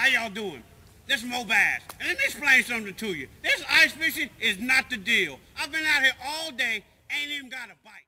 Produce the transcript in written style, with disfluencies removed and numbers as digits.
How y'all doing? This is Mo Bass. And let me explain something to you. This ice fishing is not the deal. I've been out here all day, ain't even got a bite.